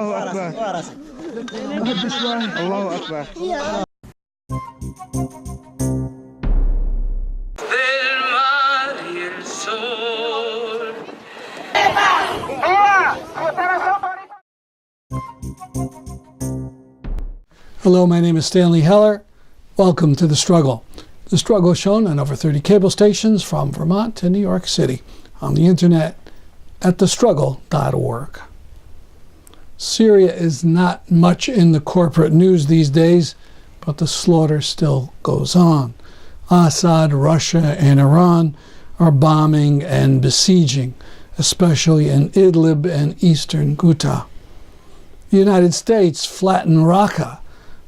الله أكبر الله أكبر. Hello, my name is Stanley Heller. Welcome to The Struggle. The Struggle is shown on over 30 cable stations from Vermont to New York City, on the internet at thestruggle.org. Syria is not much in the corporate news these days, but the slaughter still goes on. Assad, Russia, and Iran are bombing and besieging, especially in Idlib and eastern Ghouta. The United States flattened Raqqa,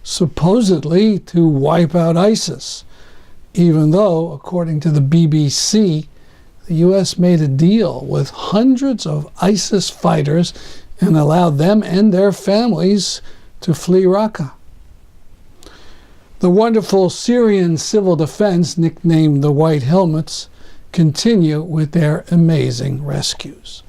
supposedly to wipe out ISIS, even though, according to the BBC, the U.S. made a deal with hundreds of ISIS fighters and allowed them and their families to flee Raqqa. The wonderful Syrian civil defense, nicknamed the White Helmets, continue with their amazing rescues.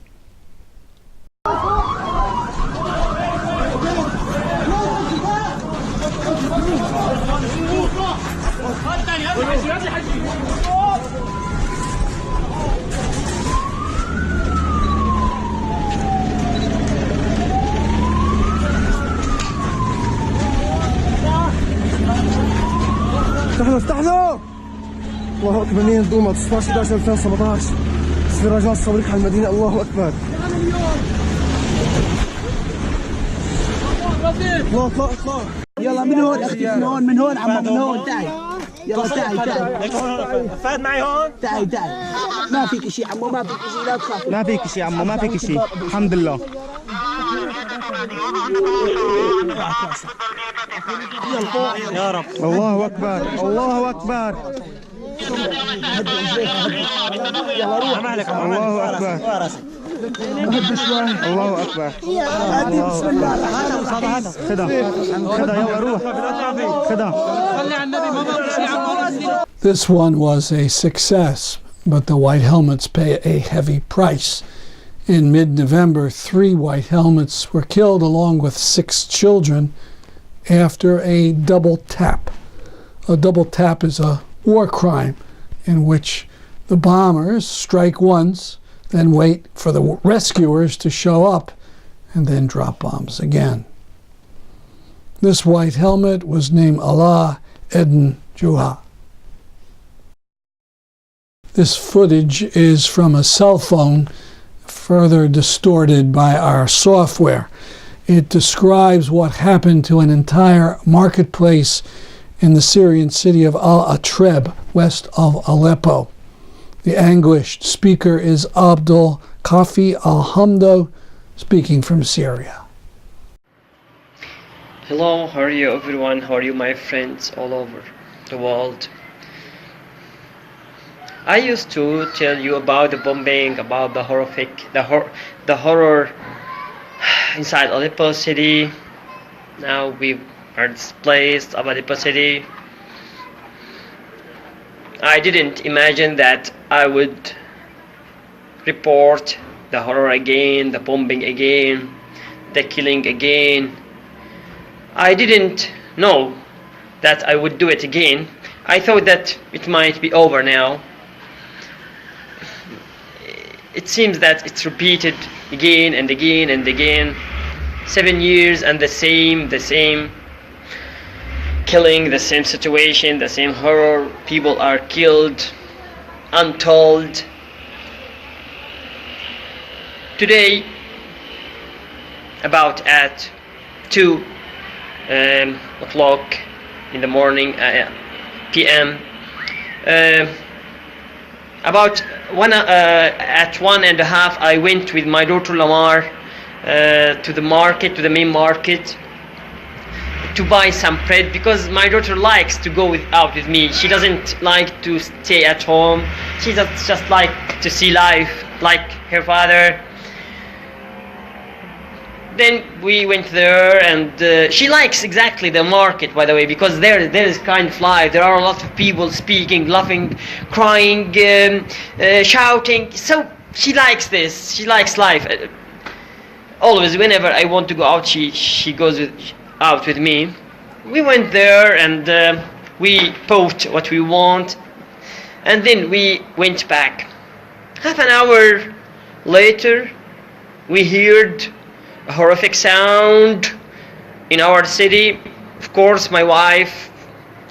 استحضر الله اكبر. مين دوما 16 11 2017 سفيراجات صواريخ على المدينه. الله اكبر. اطلع اطلع اطلع. يلا من هون اختي، من هون عمو، من هون تعي. يلا تعي. فهد معي هون. تعي. ما فيك شيء عمو، ما فيك شيء، لا تخاف. ما فيك شيء عمو، ما فيك شيء، الحمد لله. يا رب. الله اكبر الله اكبر. الله اكبر. الله اكبر. This one was a success, but the White Helmets pay a heavy price. In mid-November, 3 White Helmets were killed along with 6 children after a double tap. A double tap is a war crime in which the bombers strike once, then wait for the rescuers to show up, and then drop bombs again. This White Helmet was named Allah Eden Juha. This footage is from a cell phone, further distorted by our software. It describes what happened to an entire marketplace in the Syrian city of Al-Atreb, west of Aleppo. The anguished speaker is Abdul Kafi Alhamdo, speaking from Syria. Hello, how are you everyone? How are you my friends all over the world? I used to tell you about the bombing, about the the horror inside Aleppo city. Now we are displaced of Aleppo city. I didn't imagine that I would report the horror again, the bombing again, the killing again. I didn't know that I would do it again. I thought that it might be over now. It seems that it's repeated again and again and again. 7 years and the same killing, the same situation, the same horror. People are killed, untold. Today, about at 2 o'clock in the morning, p.m. About at 1:30, I went with my daughter Lamar to the market, to the main market, to buy some bread, because my daughter likes to go out with me. She doesn't like to stay at home. She just like to see life like her father. Then we went there, and she likes exactly the market, by the way, because there is kind of life. There are a lot of people speaking, laughing, crying, shouting. So she likes this. She likes life. always, whenever I want to go out, she goes out with me. We went there and we bought what we want, and then we went back. Half an hour later, we heard a horrific sound in our city. Of course, my wife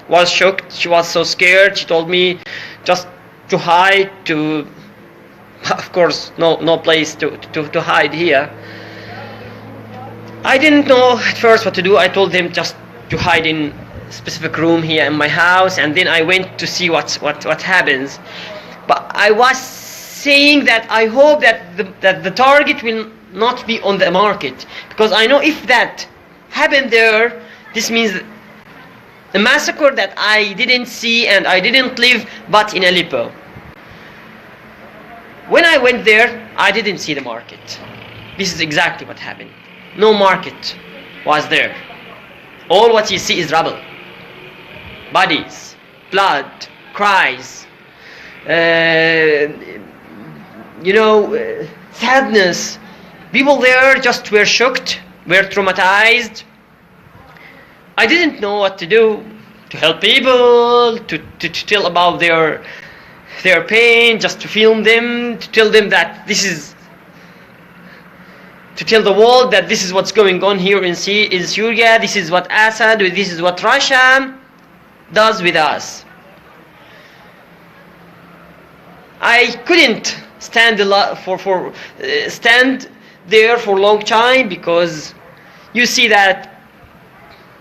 was shocked. She was so scared. She told me just to hide, of course, no place to hide here. I didn't know at first what to do. I told them just to hide in a specific room here in my house, and then I went to see what happens. But I was saying that I hope that the target will not be on the market, because I know if that happened there, this means a massacre that I didn't see and I didn't live but in Aleppo. When I went there, I didn't see the market. This is exactly what happened. No market was there. All what you see is rubble, bodies, blood, cries, sadness. People there just were shocked, were traumatized. I didn't know what to do to help people, to tell about their pain, just to film them, to tell them that to tell the world that this is what's going on here in Syria, this is what Assad, this is what Russia does with us. I couldn't stand stand there for a long time, because you see that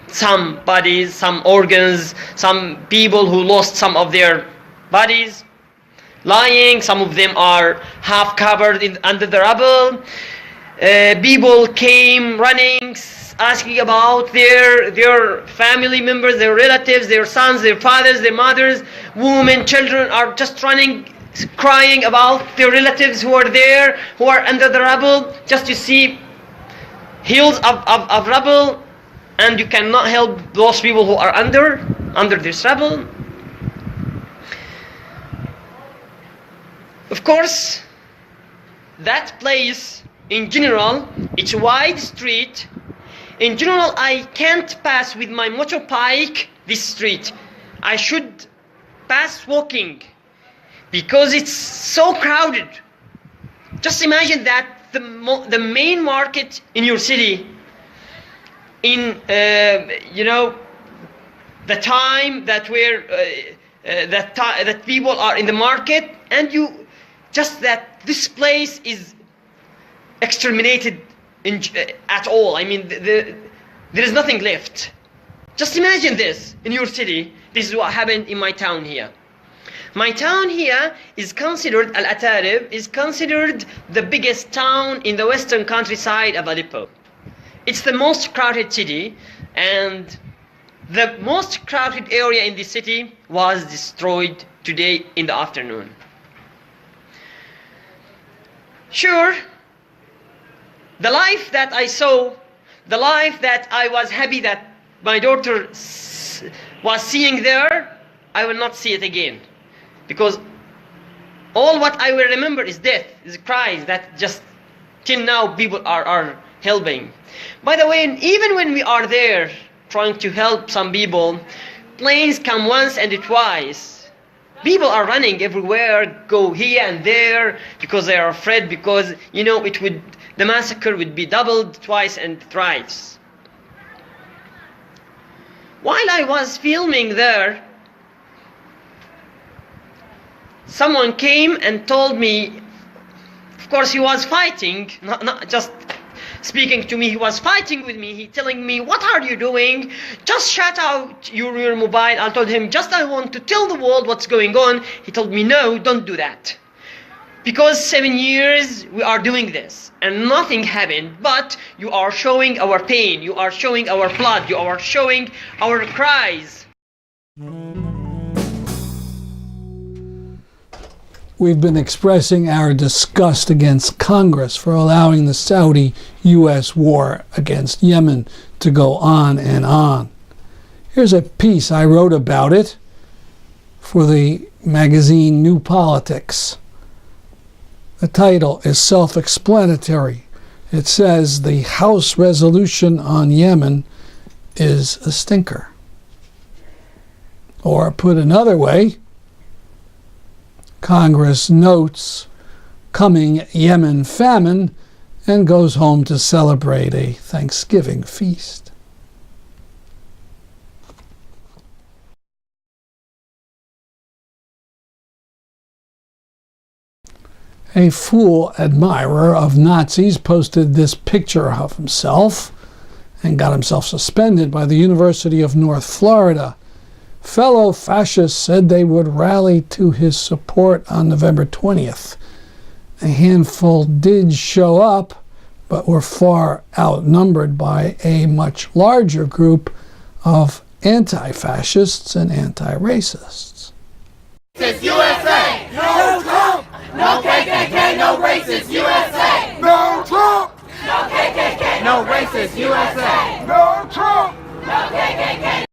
some bodies, some organs, some people who lost some of their bodies lying, some of them are half covered under the rubble. People came running, asking about their family members, their relatives, their sons, their fathers, their mothers. Women, children are just running, crying about their relatives who are there, who are under the rubble. Just to see hills of rubble, and you cannot help those people who are under this rubble. Of course, that place in general, it's a wide street. In general, I can't pass with my motorbike this street. I should pass walking, because it's so crowded. Just imagine that the main market in your city, in the time that that people are in the market, and you just that this place is exterminated at all. I mean, there is nothing left. Just imagine this in your city. This is what happened in my town here. My town here is considered, Al-Atarib is considered the biggest town in the western countryside of Aleppo. It's the most crowded city, and the most crowded area in the city was destroyed today in the afternoon. Sure, the life that I saw, the life that I was happy that my daughter was seeing there, I will not see it again. Because all what I will remember is death, is cries that just till now people are helping. By the way, even when we are there trying to help some people, planes come once and twice. People are running everywhere, go here and there, because they are afraid, because the massacre would be doubled twice and thrice. While I was filming there, someone came and told me, of course he was fighting, not just speaking to me, he was fighting with me. He telling me, what are you doing? Just shut out your mobile. I told him, I want to tell the world what's going on. He told me, no, don't do that. Because 7 years we are doing this and nothing happened, but you are showing our pain, you are showing our blood, you are showing our cries. We've been expressing our disgust against Congress for allowing the Saudi-U.S. war against Yemen to go on and on. Here's a piece I wrote about it for the magazine New Politics. The title is self-explanatory, It says the House resolution on Yemen is a stinker. Or put another way, Congress notes coming Yemen famine and goes home to celebrate a Thanksgiving feast. A fool admirer of Nazis posted this picture of himself and got himself suspended by the University of North Florida. Fellow fascists said they would rally to his support on November 20th. A handful did show up, but were far outnumbered by a much larger group of anti-fascists and anti-racists. Racist USA! No Trump! No KKK, no racist USA! No Trump! No KKK, no racist USA! No Trump! No KKK.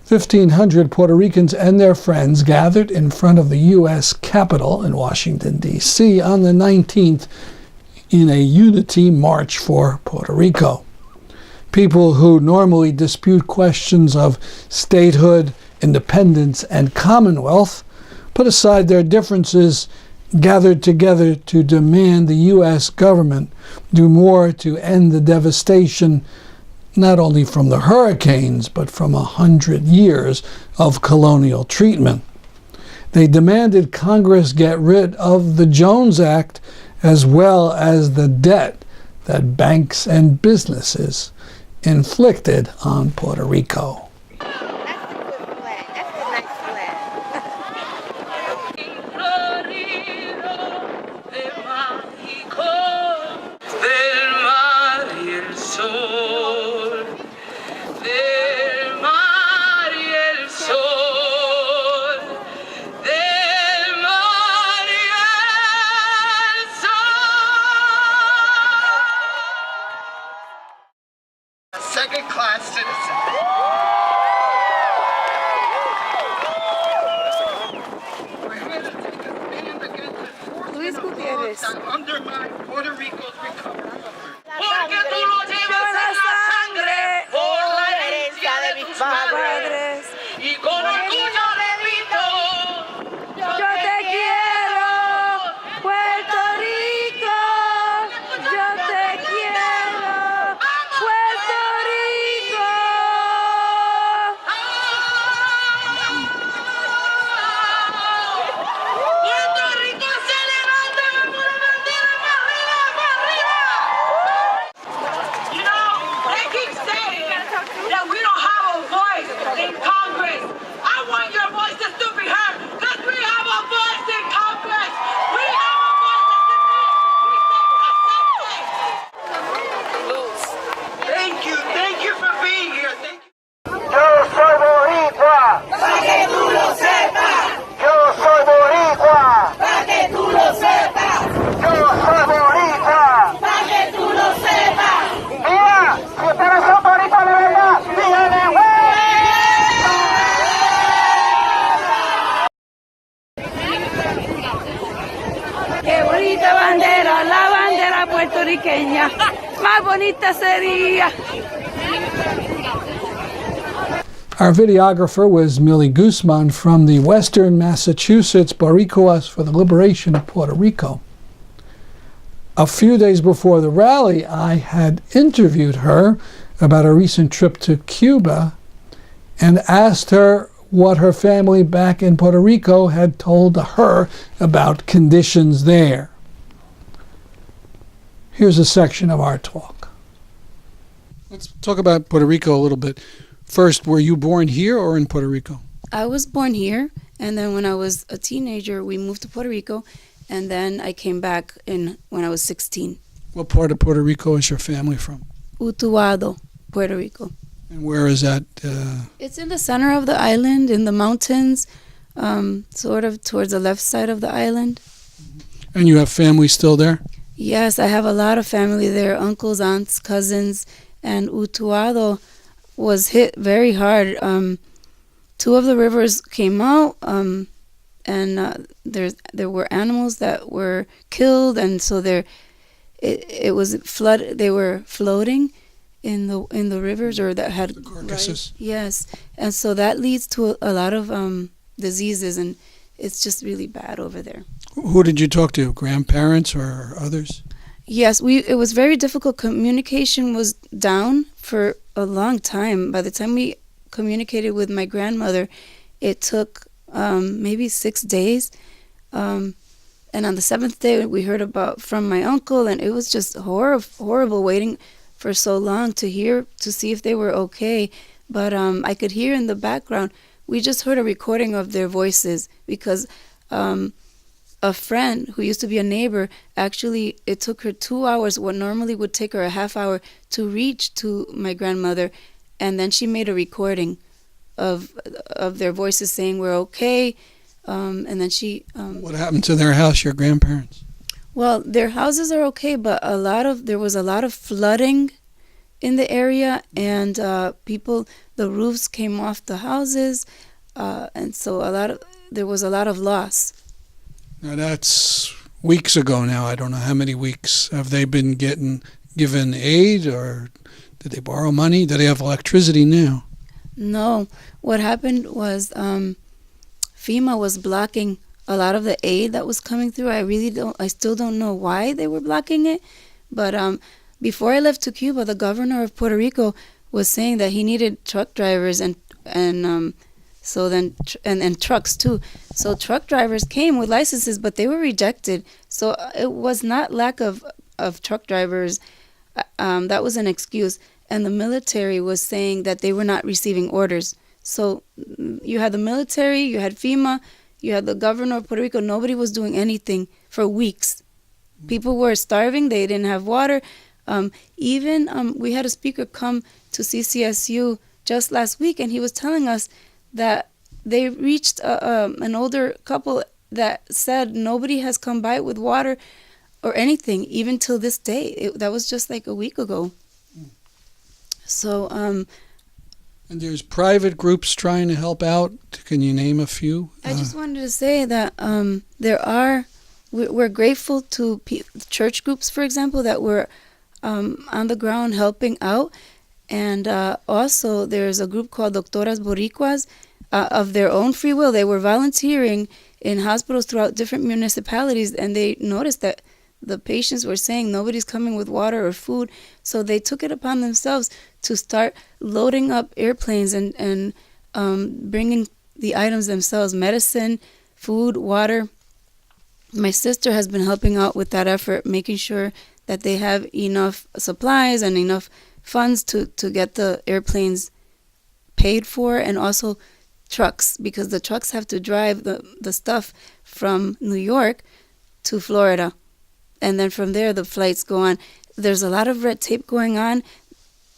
1,500 Puerto Ricans and their friends gathered in front of the U.S. Capitol in Washington, D.C. on the 19th in a unity march for Puerto Rico. People who normally dispute questions of statehood, independence, and commonwealth put aside their differences, gathered together to demand the U.S. government do more to end the devastation not only from the hurricanes, but from 100 years of colonial treatment. They demanded Congress get rid of the Jones Act as well as the debt that banks and businesses inflicted on Puerto Rico. Second-class citizen. We're here to take a stand against enforcement of laws that undermine Puerto Rico's recovery effort. Porque tú lo llevas en la sangre por la herencia de tus padres. Y con orgullo repito, yo te quiero, Puerto Rico, yo te quiero, Puerto Rico. Puerto Rico se levanta con una bandera más arriba, más arriba. You know, they keep saying that we don't have a voice in Congress. I want your voices to be heard, because we have a voice in Congress. We have a voice in the Thank you for being here. Thank you. Yo soy boricua. Para que tú lo sepas. Yo soy boricua. Para que tú lo sepas. Yo soy boricua. Para que tú lo sepas. Mira, si ustedes son boricuas de verdad, díganle Qué bonita bandera, la bandera puertorriqueña. Más bonita sería. Our videographer was Milly Guzman from the Western Massachusetts Boricuas for the Liberation of Puerto Rico. A few days before the rally, I had interviewed her about a recent trip to Cuba and asked her what her family back in Puerto Rico had told her about conditions there. Here's a section of our talk. Let's talk about Puerto Rico a little bit. First, were you born here or in Puerto Rico? I was born here, and then when I was a teenager, we moved to Puerto Rico, and then I came back when I was 16. What part of Puerto Rico is your family from? Utuado, Puerto Rico. And where is that? It's in the center of the island, in the mountains, sort of towards the left side of the island. And you have family still there? Yes, I have a lot of family there, uncles, aunts, cousins, and Utuado was hit very hard. Two of the rivers came out, and and there were animals that were killed, and so it was flood. They were floating in the rivers, or that had The carcasses. Right, yes, and so that leads to a lot of diseases, and it's just really bad over there. Who did you talk to? Grandparents or others? Yes, it was very difficult. Communication was down for a long time. By the time we communicated with my grandmother, it took maybe 6 days. And on the 7th day, we heard from my uncle, and it was just horrible waiting for so long to see if they were okay. But I could hear in the background, we just heard a recording of their voices, because a friend who used to be a neighbor, actually, it took her 2 hours, what normally would take her a half hour, to reach to my grandmother. And then she made a recording of their voices saying we're okay. And then she... What happened to their house, your grandparents? Well, their houses are okay, but there was a lot of flooding in the area, and the roofs came off the houses, and so there was a lot of loss. Now that's weeks ago now. I don't know how many weeks. Have they been given aid, or did they borrow money? Do they have electricity now? No. What happened was FEMA was blocking a lot of the aid that was coming through. I still don't know why they were blocking it. But before I left to Cuba, the governor of Puerto Rico was saying that he needed truck drivers and trucks too. So truck drivers came with licenses, but they were rejected. So it was not lack of truck drivers. That was an excuse. And the military was saying that they were not receiving orders. So you had the military, you had FEMA, you had the governor of Puerto Rico. Nobody was doing anything for weeks. People were starving. They didn't have water. We had a speaker come to CCSU just last week, and he was telling us that they reached an older couple that said nobody has come by with water or anything, even till this day. That was just like a week ago. So... And there's private groups trying to help out. Can you name a few? I just wanted to say that we're grateful to church groups, for example, that were on the ground helping out. And also there's a group called Doctoras Boricuas. Of their own free will, they were volunteering in hospitals throughout different municipalities, and they noticed that the patients were saying nobody's coming with water or food. So they took it upon themselves to start loading up airplanes and bringing the items themselves, medicine, food, water. My sister has been helping out with that effort, making sure that they have enough supplies and enough funds to get the airplanes paid for, and also trucks, because the trucks have to drive the stuff from New York to Florida. And then from there, the flights go on. There's a lot of red tape going on.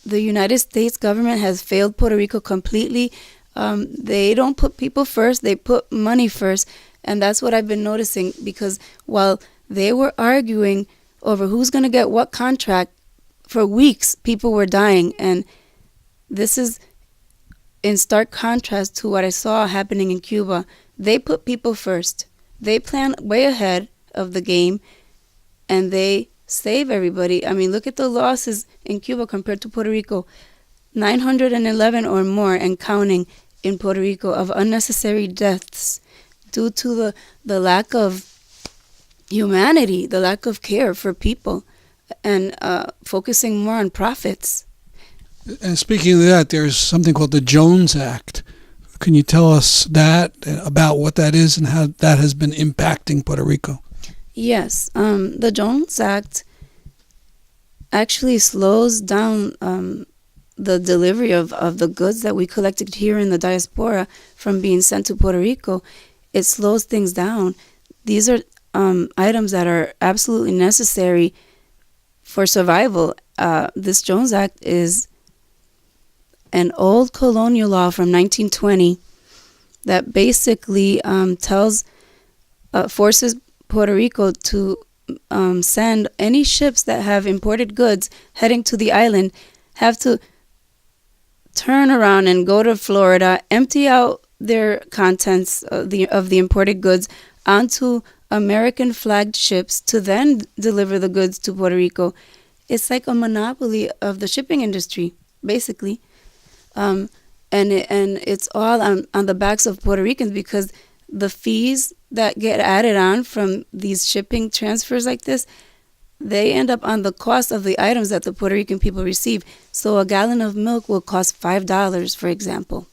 The United States government has failed Puerto Rico completely. They don't put people first. They put money first. And that's what I've been noticing, because while they were arguing over who's going to get what contract, for weeks, people were dying. And this is in stark contrast to what I saw happening in Cuba. They put people first. They plan way ahead of the game, and they save everybody. I mean, look at the losses in Cuba compared to Puerto Rico. 911 or more and counting in Puerto Rico of unnecessary deaths due to the lack of humanity, the lack of care for people, and focusing more on profits. And speaking of that, there's something called the Jones Act. Can you tell us about what that is and how that has been impacting Puerto Rico? Yes, the Jones Act actually slows down the delivery of the goods that we collected here in the diaspora from being sent to Puerto Rico. It slows things down. These are items that are absolutely necessary for survival. This Jones Act is an old colonial law from 1920 that basically forces Puerto Rico to send any ships that have imported goods heading to the island have to turn around and go to Florida, empty out their contents of the imported goods onto American flagged ships to then deliver the goods to Puerto Rico. It's like a monopoly of the shipping industry, basically. And it's all on the backs of Puerto Ricans, because the fees that get added on from these shipping transfers like this, they end up on the cost of the items that the Puerto Rican people receive. So a gallon of milk will cost $5, for example.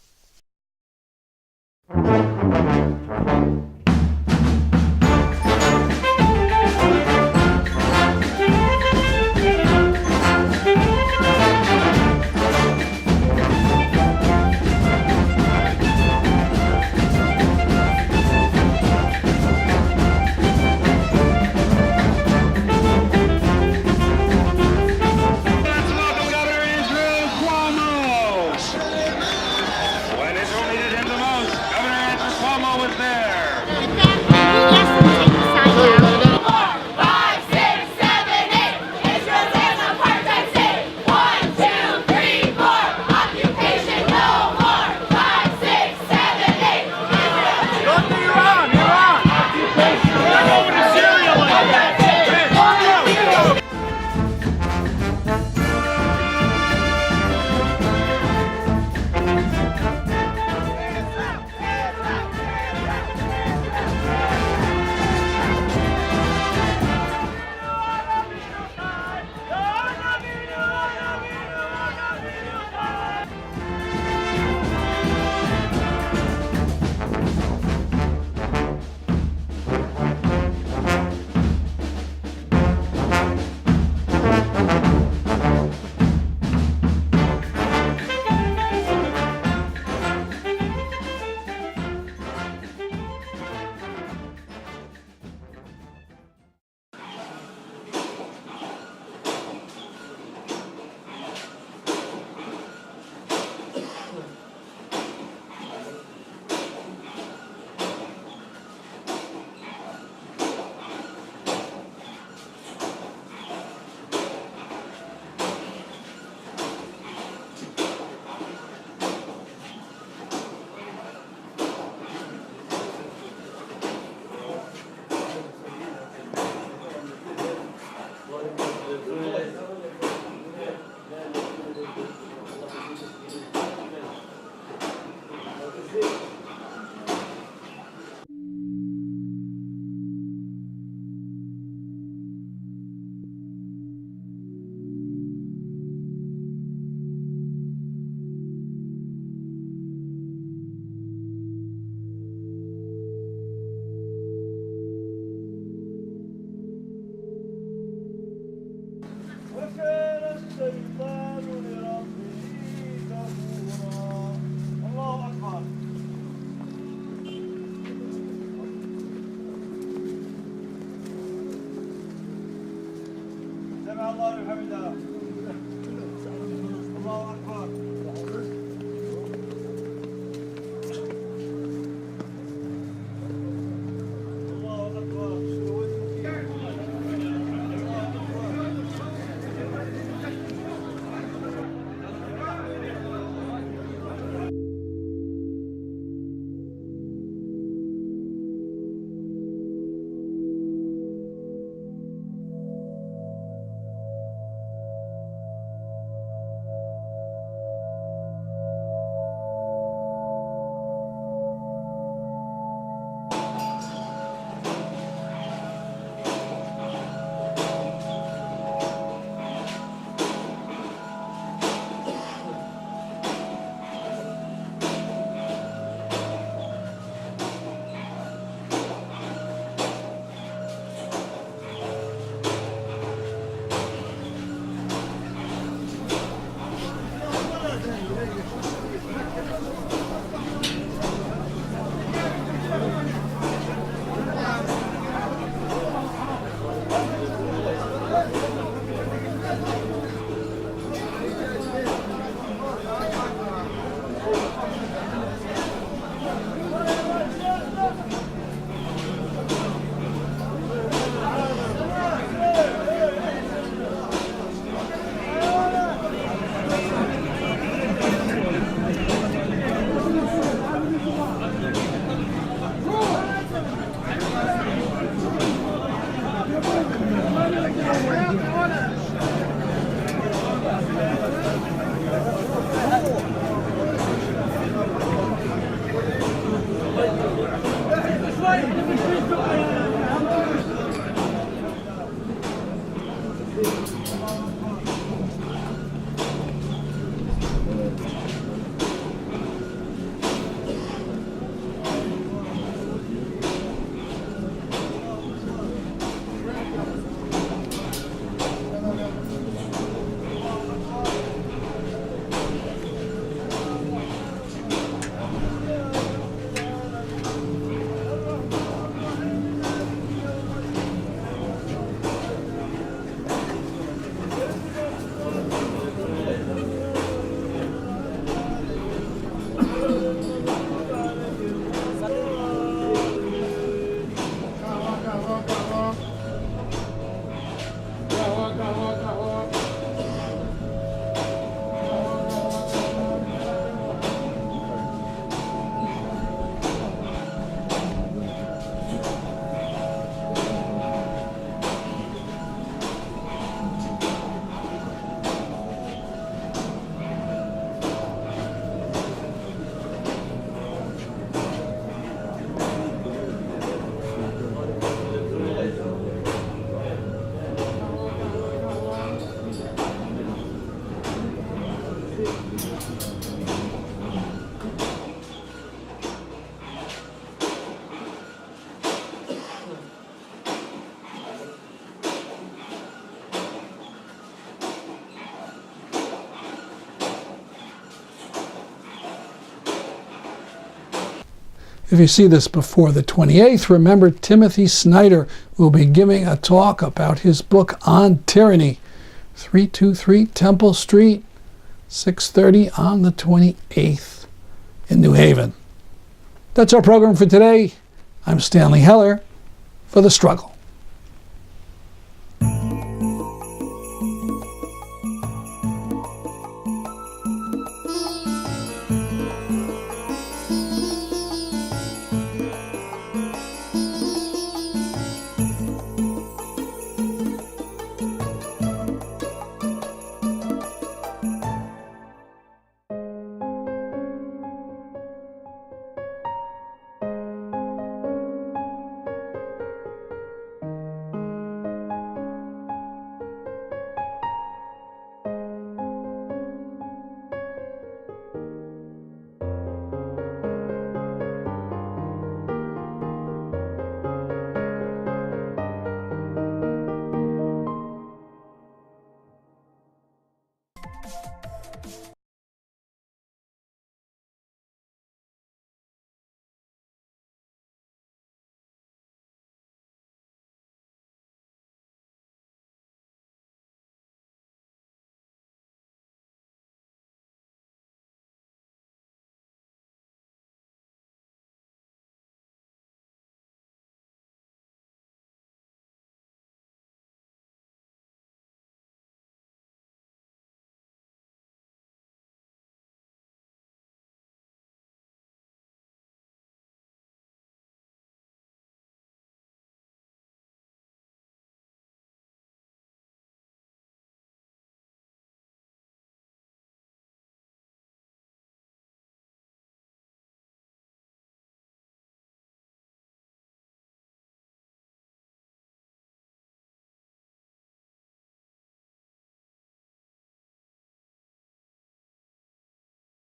If you see this before the 28th, remember Timothy Snyder will be giving a talk about his book on tyranny. 323 Temple Street, 6:30 on the 28th in New Haven. That's our program for today. I'm Stanley Heller for The Struggle.